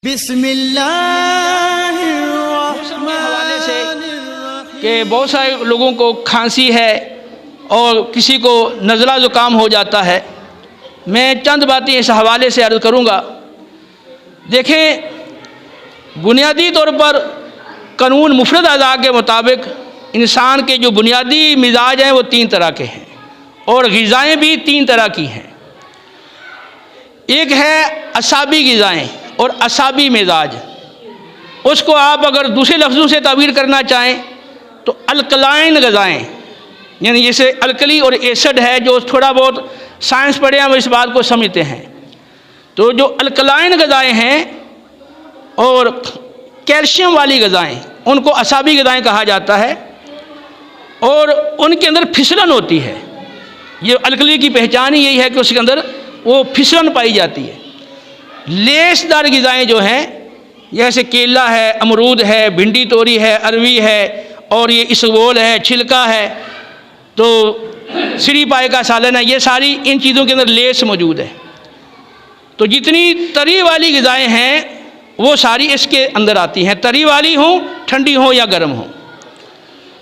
بسم اللہ موسم کے حوالے سے کہ بہت سارے لوگوں کو کھانسی ہے اور کسی کو نزلہ زکام ہو جاتا ہے. میں چند باتیں اس حوالے سے عرض کروں گا. دیکھیں، بنیادی طور پر قانون مفرد اعضاء کے مطابق انسان کے جو بنیادی مزاج ہیں وہ 3 طرح کے ہیں اور غذائیں بھی 3 طرح کی ہیں. ایک ہے اعصابی غذائیں اور اعصابی مزاج. اس کو آپ اگر دوسرے لفظوں سے تعبیر کرنا چاہیں تو الکلائن غذائیں، یعنی جیسے الکلی اور ایسڈ ہے، جو تھوڑا بہت سائنس پڑھے ہم اس بات کو سمجھتے ہیں. تو جو الکلائن غذائیں ہیں اور کیلشیم والی غذائیں، ان کو اعصابی غذائیں کہا جاتا ہے اور ان کے اندر پھسلن ہوتی ہے. یہ الکلی کی پہچان ہی یہی ہے کہ اس کے اندر وہ پھسلن پائی جاتی ہے. لیس دار غذائیں جو ہیں، جیسے کیلا ہے، امرود ہے، بھنڈی توری ہے، اروی ہے اور یہ اسبگول ہے، چھلکا ہے، تو سری پائے کا سالن ہے، یہ ساری ان چیزوں کے اندر لیس موجود ہے. تو جتنی تری والی غذائیں ہیں وہ ساری اس کے اندر آتی ہیں، تری والی ہوں، ٹھنڈی ہوں یا گرم ہوں.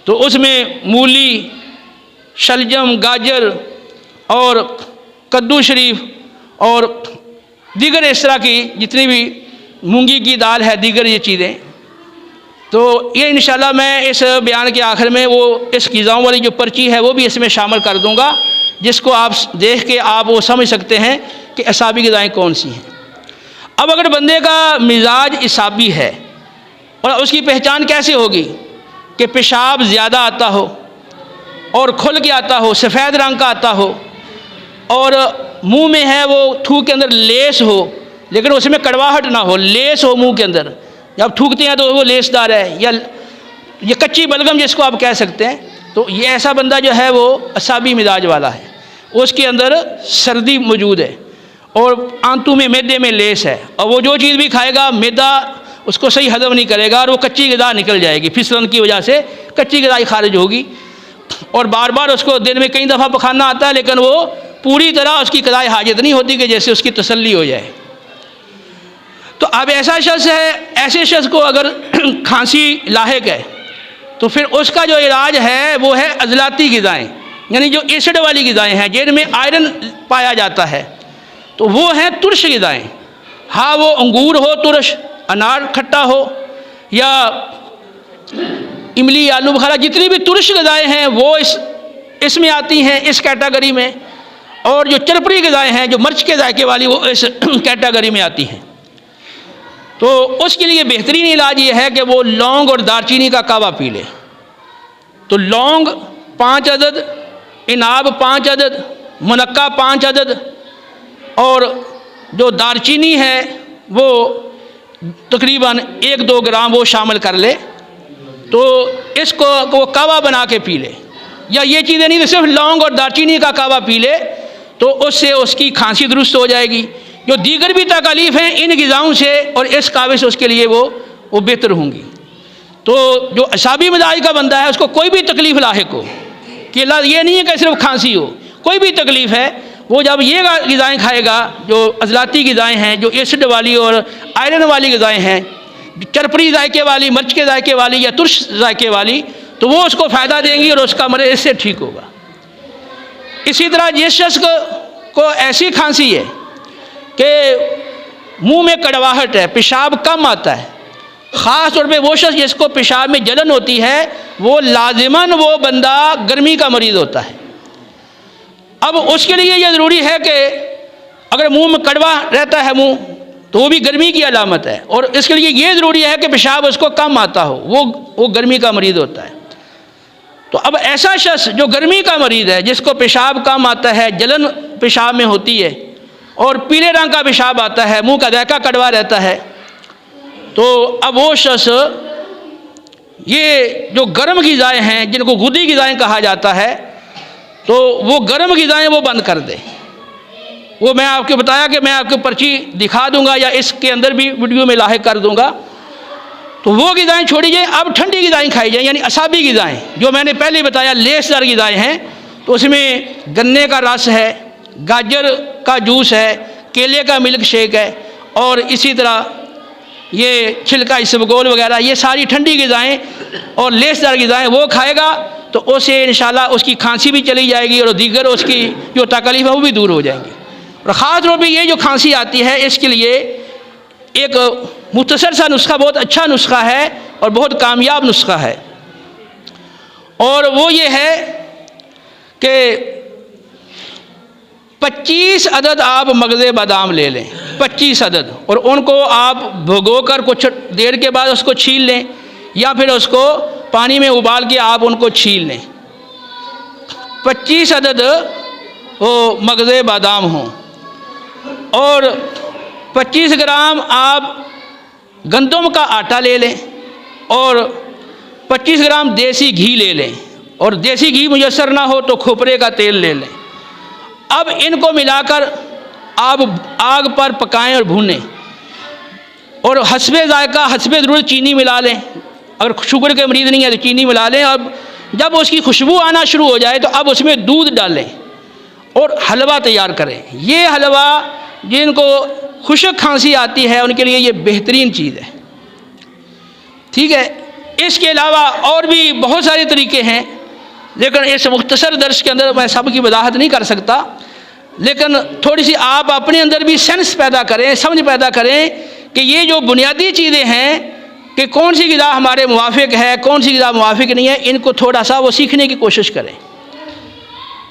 تو اس میں مولی، شلجم، گاجر اور کدو شریف اور دیگر اس طرح کی جتنی بھی مونگی کی دال ہے، دیگر یہ چیزیں. تو یہ انشاءاللہ میں اس بیان کے آخر میں وہ اس غذاؤں والی جو پرچی ہے وہ بھی اس میں شامل کر دوں گا، جس کو آپ دیکھ کے آپ وہ سمجھ سکتے ہیں کہ اعصابی غذائیں کون سی ہیں. اب اگر بندے کا مزاج اعصابی ہے، اور اس کی پہچان کیسے ہوگی؟ کہ پیشاب زیادہ آتا ہو اور کھل کے آتا ہو، سفید رنگ کا آتا ہو، اور منہ میں ہے وہ تھوک کے اندر لیس ہو، لیکن اس میں کڑواہٹ نہ ہو، لیس ہو منہ کے اندر. جب تھوکتے ہیں تو وہ لیس دار ہے، یا یہ کچی بلغم جس کو آپ کہہ سکتے ہیں. تو یہ ایسا بندہ جو ہے وہ اعصابی مزاج والا ہے. اس کے اندر سردی موجود ہے اور آنتوں میں معدے میں لیس ہے، اور وہ جو چیز بھی کھائے گا معدہ اس کو صحیح ہضم نہیں کرے گا اور وہ کچی غذا نکل جائے گی. پھسلن کی وجہ سے کچی غذا خارج ہوگی اور بار بار اس کو دن میں کئی دفعہ پخانا آتا ہے، لیکن وہ پوری طرح اس کی قضائے حاجت نہیں ہوتی کہ جیسے اس کی تسلی ہو جائے. تو اب ایسا شخص ہے، ایسے شخص کو اگر کھانسی لاحق ہے تو پھر اس کا جو علاج ہے وہ ہے عضلاتی غذائیں، یعنی جو ایسڈ والی غذائیں ہیں جن میں آئرن پایا جاتا ہے. تو وہ ہیں ترش غذائیں. ہاں، وہ انگور ہو ترش، انار کھٹا ہو، یا املی، آلو بخارا، جتنی بھی ترش غذائیں ہیں وہ اس میں آتی ہیں، اس کیٹاگری میں. اور جو چرپری غذائیں ہیں، جو مرچ کے ذائقے والی، وہ اس کیٹاگری میں آتی ہیں. تو اس کے لیے بہترین علاج یہ ہے کہ وہ لونگ اور دارچینی کا کعوہ پی لے. تو لونگ 5 عدد، اناب 5 عدد، منقع 5 عدد، اور جو دارچینی ہے وہ تقریباً 1-2 گرام وہ شامل کر لے. تو اس کو وہ کعوہ بنا کے پی لے. یا یہ چیزیں نہیں، تو صرف لونگ اور دارچینی کا کعوہ پی لے تو اس سے اس کی کھانسی درست ہو جائے گی. جو دیگر بھی تکالیف ہیں ان غذاؤں سے اور اس کعوے سے اس کے لیے وہ بہتر ہوں گی. تو جو اعصابی مزاج کا بندہ ہے اس کو کوئی بھی تکلیف لاحق ہو، کہ یہ نہیں ہے کہ صرف کھانسی ہو، کوئی بھی تکلیف ہے، وہ جب یہ غذائیں کھائے گا، جو عضلاتی غذائیں ہیں، جو ایسڈ والی اور آئرن والی غذائیں ہیں، چرپری ذائقے والی، مرچ کے ذائقے والی یا ترش ذائقے والی، تو وہ اس کو فائدہ دیں گی اور اس کا مرض اس سے ٹھیک ہوگا. اسی طرح جس شخص کو ایسی کھانسی ہے کہ منہ میں کڑواہٹ ہے، پیشاب کم آتا ہے، خاص طور پہ وہ شخص جس کو پیشاب میں جلن ہوتی ہے، وہ لازماً وہ بندہ گرمی کا مریض ہوتا ہے. اب اس کے لیے یہ ضروری ہے کہ اگر منہ میں کڑوا رہتا ہے منہ، تو وہ بھی گرمی کی علامت ہے، اور اس کے لیے یہ ضروری ہے کہ پیشاب اس کو کم آتا ہو، وہ گرمی کا مریض ہوتا ہے. تو اب ایسا شخص جو گرمی کا مریض ہے، جس کو پیشاب کم آتا ہے، جلن پیشاب میں ہوتی ہے اور پیلے رنگ کا پیشاب آتا ہے، منہ کا ذائقہ کڑوا رہتا ہے، تو اب وہ شخص یہ جو گرم غذائیں ہیں، جن کو غدی غذائیں کہا جاتا ہے، تو وہ گرم غذائیں وہ بند کر دے. وہ میں آپ کو بتایا کہ میں آپ کو پرچی دکھا دوں گا یا اس کے اندر بھی ویڈیو میں لاحق کر دوں گا. تو وہ غذائیں چھوڑی جائیں، اب ٹھنڈی غذائیں کھائی جائیں، یعنی اعصابی غذائیں جو میں نے پہلے بتایا لیس دار غذائیں ہیں. تو اس میں گنے کا رس ہے، گاجر کا جوس ہے، کیلے کا ملک شیک ہے، اور اسی طرح یہ چھلکا اسبگول وغیرہ، یہ ساری ٹھنڈی غذائیں اور لیس دار غذائیں وہ کھائے گا تو اسے انشاءاللہ اس کی کھانسی بھی چلی جائے گی اور دیگر اس کی جو تکلیف ہے وہ بھی دور ہو جائیں گی۔ اور خاص طور پہ یہ جو کھانسی آتی ہے اس کے لیے ایک مختصر سا نسخہ، بہت اچھا نسخہ ہے اور بہت کامیاب نسخہ ہے، اور وہ یہ ہے کہ 25 عدد آپ مغز بادام لے لیں، 25 عدد، اور ان کو آپ بھگو کر کچھ دیر کے بعد اس کو چھیل لیں، یا پھر اس کو پانی میں ابال کے آپ ان کو چھیل لیں۔ 25 عدد وہ مغز بادام ہوں، اور 25 گرام آپ گندم کا آٹا لے لیں، اور 25 گرام دیسی گھی لے لیں، اور دیسی گھی میسر نہ ہو تو کھوپرے کا تیل لے لیں۔ اب ان کو ملا کر آپ آگ پر پکائیں اور بھونیں، اور حسب ذائقہ حسب ضرورت چینی ملا لیں، اگر شوگر کے مریض نہیں ہے تو چینی ملا لیں۔ اب جب اس کی خوشبو آنا شروع ہو جائے تو اب اس میں دودھ ڈالیں اور حلوہ تیار کریں۔ یہ حلوہ جن کو خشک کھانسی آتی ہے ان کے لیے یہ بہترین چیز ہے، ٹھیک ہے۔ اس کے علاوہ اور بھی بہت سارے طریقے ہیں، لیکن اس مختصر درس کے اندر میں سب کی وضاحت نہیں کر سکتا، لیکن تھوڑی سی آپ اپنے اندر بھی سینس پیدا کریں، سمجھ پیدا کریں کہ یہ جو بنیادی چیزیں ہیں کہ کون سی غذا ہمارے موافق ہے، کون سی غذا موافق نہیں ہے، ان کو تھوڑا سا وہ سیکھنے کی کوشش کریں،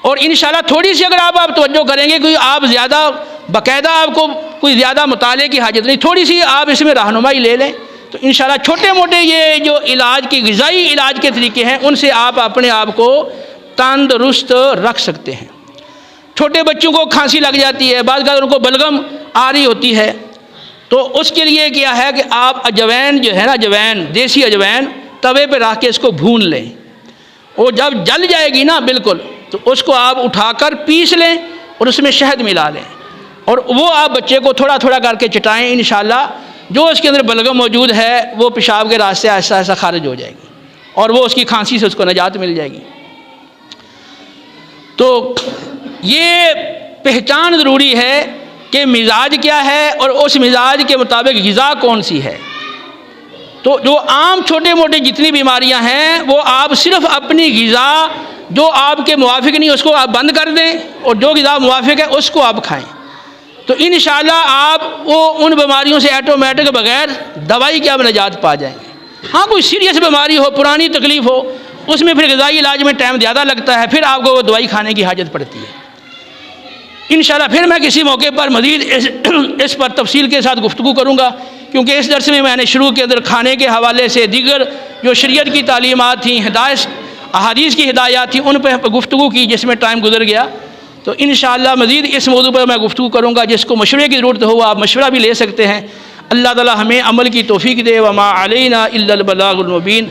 اور انشاءاللہ تھوڑی سی اگر آپ توجہ کریں گے، کوئی آپ زیادہ باقاعدہ آپ کو کوئی زیادہ مطالعے کی حاجت نہیں، تھوڑی سی آپ اس میں رہنمائی لے لیں تو انشاءاللہ چھوٹے موٹے یہ جو علاج کی غذائی علاج کے طریقے ہیں ان سے آپ اپنے آپ کو تندرست رکھ سکتے ہیں۔ چھوٹے بچوں کو کھانسی لگ جاتی ہے، بعض اوقات ان کو بلغم آ رہی ہوتی ہے، تو اس کے لیے کیا ہے کہ آپ اجوین جو ہے نا، اجوین دیسی اجوین توے پہ رکھ کے اس کو بھون لیں، اور جب جل جائے گی نا بالکل تو اس کو آپ اٹھا کر پیس لیں اور اس میں شہد ملا لیں، اور وہ آپ بچے کو تھوڑا تھوڑا کر کے چٹائیں، انشاءاللہ جو اس کے اندر بلغم موجود ہے وہ پیشاب کے راستے آہستہ آہستہ خارج ہو جائے گی، اور وہ اس کی کھانسی سے اس کو نجات مل جائے گی۔ تو یہ پہچان ضروری ہے کہ مزاج کیا ہے اور اس مزاج کے مطابق غذا کون سی ہے۔ تو جو عام چھوٹے موٹے جتنی بیماریاں ہیں وہ آپ صرف اپنی غذا جو آپ کے موافق نہیں اس کو آپ بند کر دیں، اور جو غذا موافق ہے اس کو آپ کھائیں، تو انشاءاللہ آپ وہ ان بیماریوں سے ایٹومیٹک بغیر دوائی کے آپ نجات پا جائیں گے۔ ہاں کوئی سیریس بیماری ہو، پرانی تکلیف ہو، اس میں پھر غذائی علاج میں ٹائم زیادہ لگتا ہے، پھر آپ کو وہ دوائی کھانے کی حاجت پڑتی ہے۔ انشاءاللہ پھر میں کسی موقع پر مزید اس پر تفصیل کے ساتھ گفتگو کروں گا، کیونکہ اس درس میں نے شروع کے اندر کھانے کے حوالے سے دیگر جو شریعت کی تعلیمات تھیں، ہدایت احادیث کی ہدایات تھیں، ان پہ گفتگو کی جس میں ٹائم گزر گیا۔ تو انشاءاللہ مزید اس موضوع پر میں گفتگو کروں گا، جس کو مشورے کی ضرورت ہو آپ مشورہ بھی لے سکتے ہیں۔ اللہ تعالی ہمیں عمل کی توفیق دے، وما علینا الا البلاغ المبین۔